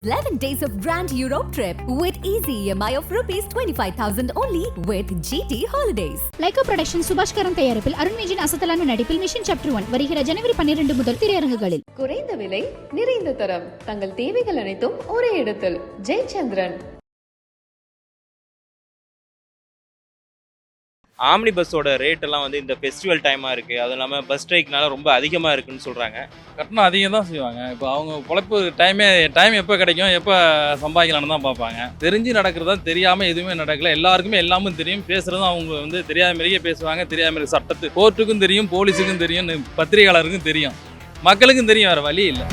11 days of Grand Europe trip with easy EMI of rupees 25,000 only with GT Holidays. Lyca production சுபாஷ் கரன் தயாரிப்பில் அருண் விஜயின் அசத்தலான நடிப்பில் mission chapter 1 வருகிற ஜனவரி 12 முதல் திரையரங்குகளில். குறைந்த விலை நிறைந்த தரம் தங்கள் தேவைகள் அனைத்தும் ஒரே இடத்தில். ஜெயச்சந்திரன். ஆம்னி பஸ்ஸோட ரேட் எல்லாம் வந்து இந்த ஃபெஸ்டிவல் டைமாக இருக்குது, அதுவும் இல்லாமல் பஸ் ஸ்ட்ரைக்னால ரொம்ப அதிகமாக இருக்குன்னு சொல்கிறாங்க. கட்டணம் அதிகம் தான் செய்வாங்க. இப்போ அவங்க பொழைப்பு டைம் எப்போ கிடைக்கும், எப்போ சம்பாதிக்கலான்னு தான் பார்ப்பாங்க. தெரிஞ்சு நடக்கிறதா தெரியாமல் எதுவுமே நடக்கல. எல்லாருக்குமே எல்லாமும் தெரியும், பேசுகிறதும் அவங்க வந்து தெரியாத மாதிரியே பேசுவாங்க. தெரியாத மாதிரி சட்டத்து கோர்ட்டுக்கும் தெரியும், போலீஸுக்கும் தெரியும், பத்திரிகையாளருக்கும் தெரியும், மக்களுக்கும் தெரியும். வேறு வழி இல்லை.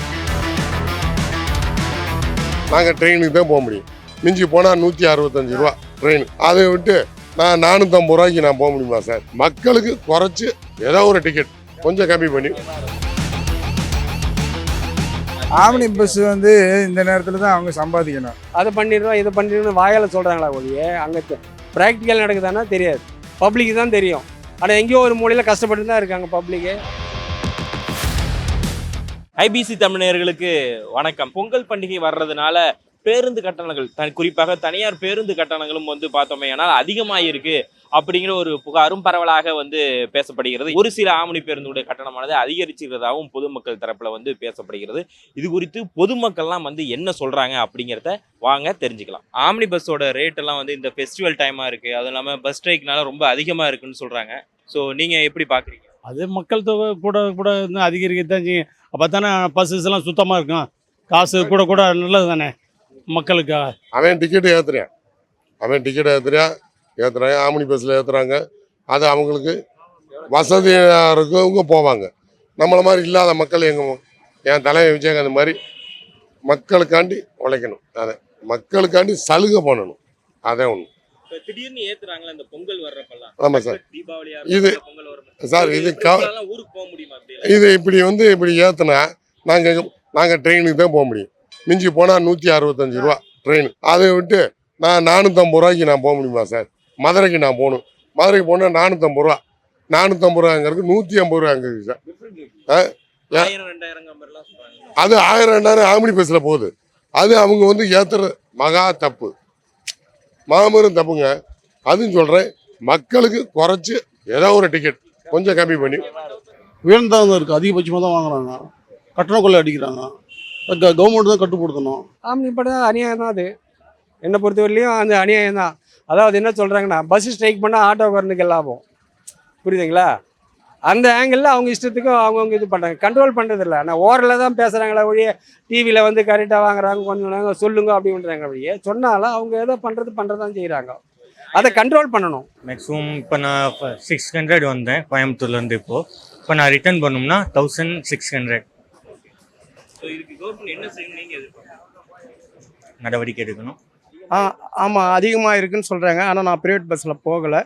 நாங்கள் ட்ரெயினுக்கு தான் போக முடியும். மிஞ்சி போனால் 165 ரூபா ட்ரெயின். அதை விட்டு நான் 450 ரூபாய்க்கு நான் போக முடியுமா சார்? மக்களுக்கு குறைச்சி ஏதோ ஒரு டிக்கெட் கொஞ்சம் கம்மி பண்ணி. ஆம்னி பஸ் வந்து இந்த நேரத்தில் தான் அவங்க சம்பாதிக்கணும். அதை பண்ணிடுறோம், இதை பண்ணிடுறோம் வாயால் சொல்கிறாங்களா ஒழிய அங்கே ப்ராக்டிக்கல் நடக்குதானா தெரியாது. பப்ளிக்கு தான் தெரியும். ஆனால் எங்கேயோ ஒரு மூலையில் கஷ்டப்பட்டு தான் இருக்காங்க பப்ளிக்கு. ஐபிசி தமிழர்களுக்கு வணக்கம். பொங்கல் பண்டிகை வர்றதுனால பேருந்து கட்டணங்கள் குறிப்பாக தனியார் பேருந்து கட்டணங்களும் வந்து பார்த்தோமே ஆனால் அதிகமாக இருக்கு அப்படிங்கிற ஒரு புகாரும் பரவலாக வந்து பேசப்படுகிறது. ஒரு சில ஆம்னி பேருந்துடைய கட்டணமானது அதிகரிச்சுக்கிறதாகவும் பொதுமக்கள் தரப்புல வந்து பேசப்படுகிறது. இது குறித்து பொதுமக்கள்லாம் வந்து என்ன சொல்றாங்க அப்படிங்கிறத வாங்க தெரிஞ்சுக்கலாம். ஆம்னி பஸ்ஸோட ரேட் எல்லாம் வந்து இந்த ஃபெஸ்டிவல் டைமா இருக்கு, அதுவும் இல்லாமல் பஸ் ஸ்ட்ரைக்னால ரொம்ப அதிகமாக இருக்குன்னு சொல்றாங்க. ஸோ நீங்க எப்படி பாக்குறீங்க? அது மக்கள் தொகை கூட கூட அதிகரிக்கத்தான் செய்யும். அப்போ தானே பஸ்ஸஸ் எல்லாம் சுத்தமாக இருக்கும். காசு கூட கூட நல்லது தானே மக்களுக்காக. அவன் டிக்கெட்டு ஏற்றுறாங்க, ஆம்னி பஸ்ஸில் ஏற்றுறாங்க. அது அவங்களுக்கு வசதியாக இருக்கவங்க போவாங்க. நம்மளை மாதிரி இல்லாத மக்கள் எங்கே? என் தலைமை விஜயகாந்த் மாதிரி மக்களுக்காண்டி உழைக்கணும். அதை மக்களுக்காண்டி சலுகை பண்ணணும். அதே ஒன்று. திடீர்னு ஏத்துறாங்களா இந்த பொங்கல் வர்றப்பெல்லாம்? ஆமாம் சார். தீபாவளியா இது சார் ஊருக்கு போக முடியுமா? இது இப்படி ஏற்றுனா நாங்கள் ட்ரெயினுக்கு தான் போக முடியும். மிஞ்சி போனால் 165 ரூபா ட்ரெயின். அதை விட்டு நான் 450 ரூபாய்க்கு நான் போக முடியுமா சார்? மதுரைக்கு நான் போகணும். மதுரைக்கு போனால் 450 ரூபா. 450 ரூபா அங்கே இருக்குது, 150 ரூபா அங்கே இருக்குது சார். அது 1000-2000 ஆம்னி பஸ்ஸில் போகுது. அது அவங்க வந்து ஏற்றுற மகா தப்பு, மாபெரும் தப்புங்க. அதுன்னு சொல்கிறேன். மக்களுக்கு குறைச்சி ஏதோ ஒரு டிக்கெட் கொஞ்சம் கம்மி பண்ணி. உயர்ந்தவங்க இருக்குது, அதிகபட்சமாக தான் வாங்குறாங்க, கட்டண கொள்ளை அடிக்கிறாங்க. கவர்மெண்ட் தான் கட்டுப்படுத்தணும். ஆம்னி படம் அநியாயம் தான். அது என்னை பொறுத்தவரையிலையும் அந்த அநியாயம் தான். அதாவது என்ன சொல்கிறாங்கன்னா, பஸ் ஸ்ட்ரைக் பண்ணால் ஆட்டோக்காரனுக்கு லாபம். புரியுதுங்களா? அந்த ஆங்கிளில் அவங்க இஷ்டத்துக்கு அவங்கவுங்க இது பண்ணுறாங்க, கண்ட்ரோல் பண்ணுறதில்ல. ஆனால் ஓரில் தான் பேசுகிறாங்களா ஒழிய டிவியில் வந்து கரெக்டாக வாங்குறாங்க, கொஞ்சம் சொல்லுங்க அப்படின்றாங்க ஒழிய சொன்னாலும் அவங்க ஏதோ பண்ணுறது தான் செய்கிறாங்க. அதை கண்ட்ரோல் பண்ணணும். மேக்ஸிமம் இப்போ நான் 600 வந்தேன் கோயம்புத்தூர்லேருந்து. இப்போ நான் ரிட்டர்ன் பண்ணோம்னா 1600. நடவடிக்கை எடுக்கணும். ஆமாம், அதிகமாக இருக்குன்னு சொல்கிறாங்க. ஆனால் நான் ப்ரைவேட் பஸ்ஸில் போகலை.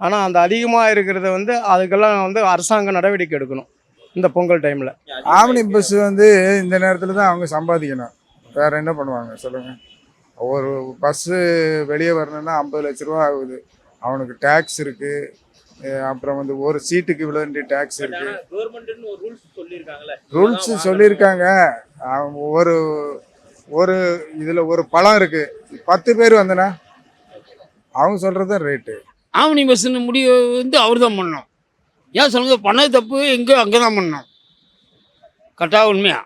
ஆனால் அந்த அதிகமாக இருக்கிறத வந்து அதுக்கெல்லாம் வந்து அரசாங்கம் நடவடிக்கை எடுக்கணும் இந்த பொங்கல் டைமில். ஆம்னி பஸ் வந்து இந்த நேரத்தில் தான் அவங்க சம்பாதிக்கணும். வேறு என்ன பண்ணுவாங்க சொல்லுங்கள்? ஒரு பஸ்ஸு வெளியே வரணுன்னா 50 லட்ச ரூபா ஆகுது. அவனுக்கு டேக்ஸ் இருக்குது. அப்புறம் வந்து ஒரு சீட்டுக்கு இவ்வளோ டேக்ஸ் இருக்குது. ரூல்ஸ் சொல்லியிருக்காங்க. ஒரு இதில் ஒரு பழம் இருக்குது, 10 பேர் வந்தனா அவங்க சொல்கிறது தான் ரேட்டு. ஆம்னி பஸ்ஸுன்னு முடிவு வந்து அவர் தான் பண்ணணும். ஏன் சொல்லுங்க? பண்ணது தப்பு எங்கே அங்கே தான் பண்ணணும். கரெக்டாக உண்மையா?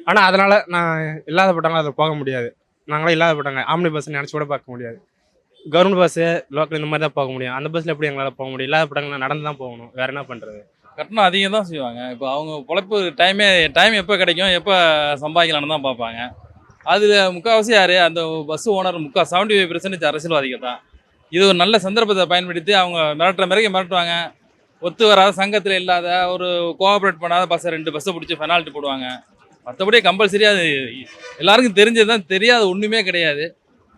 ஆனால் அதனால் நான் இல்லாதப்பட்டவங்க அதில் போக முடியாது. நாங்களாம் இல்லாதப்பட்டவங்க ஆம்னி பஸ் நினச்சி கூட பார்க்க முடியாது. கவர்மெண்ட் பஸ்ஸு லோக்கல் இந்த மாதிரி தான் போக முடியும். அந்த பஸ்ஸில் எப்படி எங்களால் போக முடியும்? இல்லாதப்பட்டவங்க நடந்து தான் போகணும். வேறு என்ன பண்ணுறது? கட்டணம் அதிகம் தான் செய்வாங்க. இப்போ அவங்க பொழைப்பு டைம் எப்போ கிடைக்கும், எப்போ சம்பாதிக்கலான்னு தான் பார்ப்பாங்க. அதில் முக்கால்வாசி யார்? அந்த பஸ் ஓனர் 75% அரசியல்வாதிகள் தான். இது ஒரு நல்ல சந்தர்ப்பத்தை பயன்படுத்தி அவங்க மிரட்டுவாங்க. ஒத்து வராத, சங்கத்தில் இல்லாத, ஒரு கோஆப்ரேட் பண்ணாத பஸ்ஸை 2 பஸ்ஸை பிடிச்சி பெனால்ட்டி போடுவாங்க. மற்றபடி கம்பல்சரியாக அது எல்லாருக்கும் தெரிஞ்சது தான், தெரியாத ஒன்றுமே கிடையாது.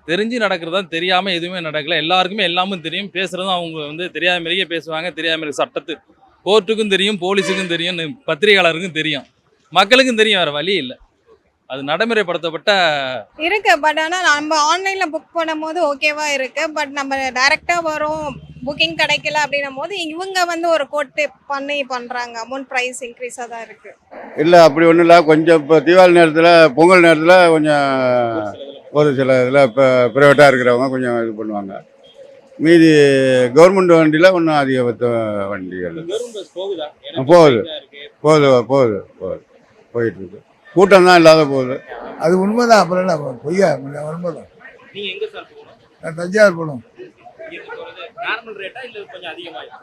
தெரிஞ்சு நடக்கிறது தான் தெரியாமல் எதுவுமே நடக்கல. எல்லாருக்குமே எல்லாமும் தெரியும், பேசுகிறதும் அவங்க வந்து தெரியாத மாதிரியே பேசுவாங்க. தெரியாத மாதிரி சட்டத்து கோர்ட்டுக்கும் தெரியும், போலீஸுக்கும் தெரியும், பத்திரிகையாளருக்கும் தெரியும், மக்களுக்கும் தெரியும். வேறு வழி இல்லை. அது நடைமுறைப்படுத்தப்பட்ட இருக்கு. பட் ஆனால் நம்ம ஆன்லைனில் புக் பண்ணும் போது ஓகேவா இருக்கு. பட் நம்ம டைரெக்டாக வரும், புக்கிங் கிடைக்கல அப்படின்னும் போது இவங்க வந்து ஒரு கோட்டு பண்ணி பண்ணுறாங்க. அமௌண்ட் ப்ரைஸ் இன்க்ரீஸாக தான் இருக்குது. இல்லை அப்படி ஒன்றும் இல்லை, கொஞ்சம் இப்போ தீபாவளி நேரத்தில் பொங்கல் நேரத்தில் கொஞ்சம் ஒரு சில இதில் இப்போ ப்ரைவேட்டாக இருக்கிறவங்க கொஞ்சம் இது பண்ணுவாங்க. மீதி கவர்மெண்ட் வண்டியில் ஒன்றும் அதிகபட்ச வண்டிகள் போகுது போயிட்டுருக்கு. கூட்டம் தான் இல்லாத போகுது. அது உண்மைதான். அப்புறம் என்ன பொய்யா? உண்மைதான். நான் தஞ்சாவூர் போகணும்.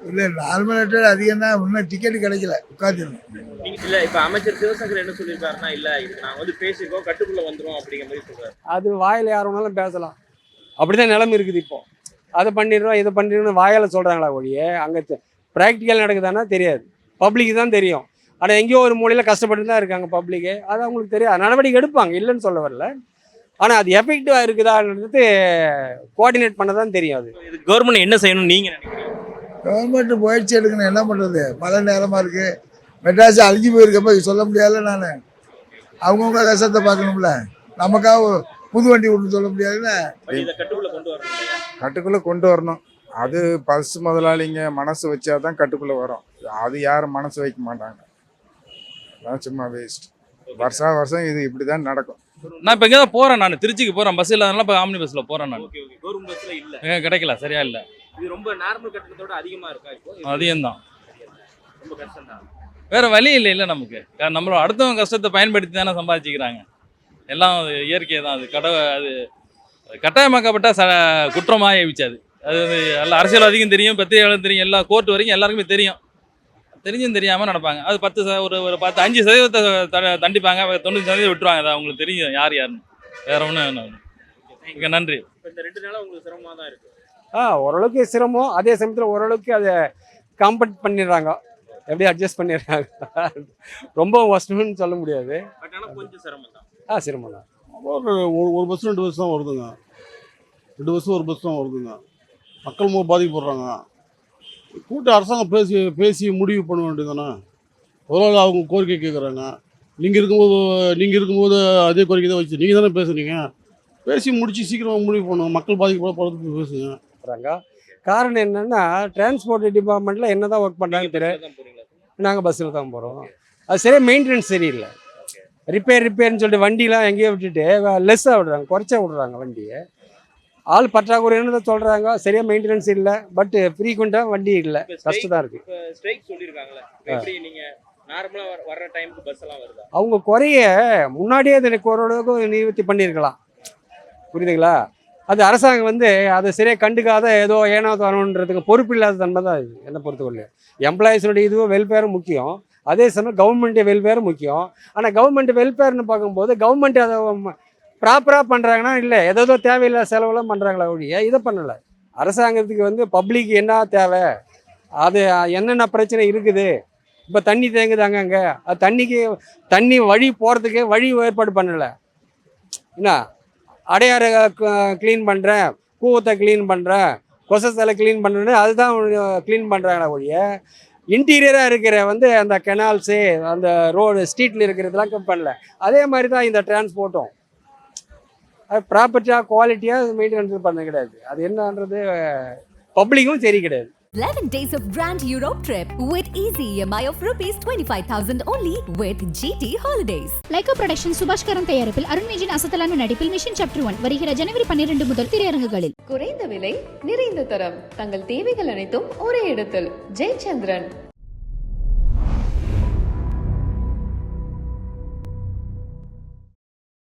இல்லை நார்மல் ரேட்டு அதிகம் தான். இன்னும் டிக்கெட் கிடைக்கல, உட்காந்துருந்தோம். இல்ல இப்ப அமைச்சர் சிவசங்கர் என்ன சொல்லியிருக்காருன்னா, இல்ல இதுக்கு நாங்க வந்து பேசிக்கோ கட்டுக்குள்ள வந்துரும் அப்படிங்கிற மாதிரி சொல்றாரு. அது வாயில் யார் வேணாலும் பேசலாம், அப்படிதான் நிலைமை இருக்குது. இப்போ அதை பண்ணிடுறோம் இதை பண்ணிடுறோம் வாயால் சொல்கிறாங்களா ஒழிய அங்கே ப்ராக்டிக்கல் நடக்குதானா தெரியாது. பப்ளிக்கு தான் தெரியும். ஆனால் எங்கேயோ ஒரு மூலையில் கஷ்டப்பட்டு தான் இருக்காங்க பப்ளிக்கு. அது அவங்களுக்கு தெரியாது. நடவடிக்கை எடுப்பாங்க, இல்லைன்னு சொல்ல வரல. ஆனால் அது எஃபெக்டிவாக இருக்குதான்றது கோஆர்டினேட் பண்ண தான் தெரியும். அது இது கவர்மெண்ட் என்ன செய்யணும்னு நீங்க நினைக்கிறீங்க? கவர்மெண்ட் முயற்சி எடுக்கணும். என்ன பண்ணுறது? மழை நேரமாக இருக்குது. மெட்ராஸ் அழிஞ்சு போயிருக்கப்ப சொல்ல முடியாதுல்ல. நான் அவங்கவுங்க கஷ்டத்தை பார்க்கணும்ல. நமக்காக புது வண்டி ஒன்று சொல்ல முடியாதுல்ல. கட்டுக்குள்ளே கொண்டு வரணும். அது பஸ் முதலாளிங்க மனசு வச்சா தான் கட்டுக்குள்ளே வரும். அது யாரும் மனசு வைக்க மாட்டாங்க. அதான் சும்மா வேஸ்ட். வருஷம் இது இப்படி தான் நடக்கும். நான் இப்போ இங்கே தான் போகிறேன். நான் திருச்சிக்கு போகிறேன். பஸ் இல்லாதனால இப்போ ஆம்னி பஸ்ஸில் போகிறேன். நான் கவர்மெண்ட் பஸ்ல இல்ல, கிடைக்கல, சரியா இல்லை. இது ரொம்ப நார்மல் கட்டணத்தோட அதிகமா இருக்கா? இப்போ அதிகம்தான், ரொம்ப கஷ்டம் தான். வேற வழி இல்லை நமக்கு. நம்மளோட அடுத்தவங்க கஷ்டத்தை பயன்படுத்தி தானே சம்பாதிச்சுக்கிறாங்க. எல்லாம் இயற்கை தான். அது கட்டாயமாக்கப்பட்ட குற்றமாக ஏவிச்சு. அது எல்லா அரசியல்வாதிக்கும் தெரியும், பத்திரிகையாளரும் தெரியும், எல்லா கோர்ட் வரைக்கும் எல்லாருக்குமே தெரியும். தெரிஞ்சும் தெரியாமல் நடப்பாங்க. அது 5% தண்டிப்பாங்க, 90% விட்டுருவாங்க. அது அவங்களுக்கு தெரியும் யாருன்னு. வேற ஒன்றும். நன்றி. இந்த 2 நாளா உங்களுக்கு சிரமமா தான் இருக்கு. ஓரளவுக்கு சிரமம். அதே சமயத்தில் ஓரளவுக்கு அதை காம்பட் பண்ணிடுறாங்க, எப்படி அட்ஜஸ்ட் பண்ணிடுறாங்க. ரொம்ப ஒஸ்ட்னு சொல்ல முடியாது. பட் ஆனால் கொஞ்சம் சிரமம் தான். சிரமம் தான். ஒரு பஸ் 2 பஸ் தான் வருதுங்க. 2 பஸ் ஒரு பஸ் தான் வருதுங்க. மக்கள் பாதிக்கப்படுறாங்க. கூட்ட அரசாங்கம் பேசி முடிவு பண்ண வேண்டியதானே. ஒரு நாள் அவங்க கோரிக்கை கேட்குறாங்க. நீங்கள் இருக்கும்போது அதே கோரிக்கை தான் வச்சு நீங்கள் தானே பேசுகிறீங்க. பேசி முடிச்சு சீக்கிரமாக முடிவு பண்ணுவோம். மக்கள் பாதிக்கப்பட பேசுங்க. காரணம் என்னன்னா, டிரான்ஸ்போர்ட் டிபார்ட்மெண்ட்டில் என்ன தான் ஒர்க் பண்ணுறாங்கன்னு தெரியும். நாங்கள் பஸ்ஸில் தான் போகிறோம். அது சரியாக மெயின்டெனன்ஸ் சரியில்லை. ரிப்பேர்னு சொல்லிட்டு வண்டிலாம் எங்கேயோ விட்டுட்டு லெஸ்ஸாக விடுறாங்க, குறைச்சா விடுறாங்க வண்டியை. ஆள் பற்றாக்குறைன்னு தான் சொல்கிறாங்க. சரியாக மெயின்டெனன்ஸ் இல்லை. பட் ஃப்ரீக்வெண்ட்டாக வண்டி இல்லை. கஷ்டம் தான் இருக்குது. ஸ்ட்ரைக் சொல்லியிருக்காங்களே, எப்படி நீங்கள் நார்மலாக வர்ற டைமுக்கு பஸ் எல்லாம் வருதா? அவங்க குறைய முன்னாடியே அதை ஓரளவுக்கு நிவர்த்தி பண்ணியிருக்கலாம். புரியுதுங்களா? அது அரசாங்கம் அதை சரியாக கண்டுக்காத ஏதோ ஏனோ தானோன்றதுக்கு பொறுப்பு இல்லாத தன்மை தான் இது. என்னை பொறுத்தவரை எம்ப்ளாயிஸோடைய இதுவும் வெல்ஃபேரும் முக்கியம். அதே சமயம் கவர்மெண்ட் வெல்ஃபேரும் முக்கியம். ஆனால் கவர்மெண்ட் வெல்ஃபேர்னு பார்க்கும்போது கவர்மெண்ட் அதை ப்ராப்பராக பண்ணுறாங்கன்னா இல்லை, ஏதோ தேவையில்லாத செலவெல்லாம் பண்ணுறாங்களா ஒழிய இதை பண்ணலை. அரசாங்கத்துக்கு பப்ளிக் என்ன தேவை, அது என்னென்ன பிரச்சனை இருக்குது. இப்போ தண்ணி தேங்குதாங்க அங்கே, அது தண்ணி வழி போகிறதுக்கு வழி ஏற்பாடு பண்ணலை. என்ன அடையாறு க்ளீன் பண்ணுறேன், கூவத்தை க்ளீன் பண்ணுறேன், கொசை க்ளீன் பண்ணுறேன்னு அதுதான் க்ளீன் பண்ணுறாங்களா ஒழிய இன்டீரியராக இருக்கிற அந்த கெனால்ஸு, அந்த ரோடு ஸ்ட்ரீட்டில் இருக்கிறதுலாம் பண்ணல. அதே மாதிரி தான் இந்த டிரான்ஸ்போர்ட்டும். அது ப்ராப்பர்ட்டியாக குவாலிட்டியாக மெயின்டெனன்ஸ் பண்ண கிடையாது. அது என்னன்றது பப்ளிக்கும் சரி கிடையாது. 11 days of grand Europe trip with easy EMI of rupees 25,000 only with GT Holidays. Lyca production Subaskaran தயாரிப்பில் அருண்மேஜின் அசத்தலான நடிப்பில் மிஷன் சாப்டர் 1 வருகிற ஜனவரி 12 முதல் திரையரங்குகளில். குறைந்த விலை நிறைந்த தரம், தங்கள் தேவைகள் அனைத்தும் ஒரே இடத்தில். ஜெயச்சந்திரன்.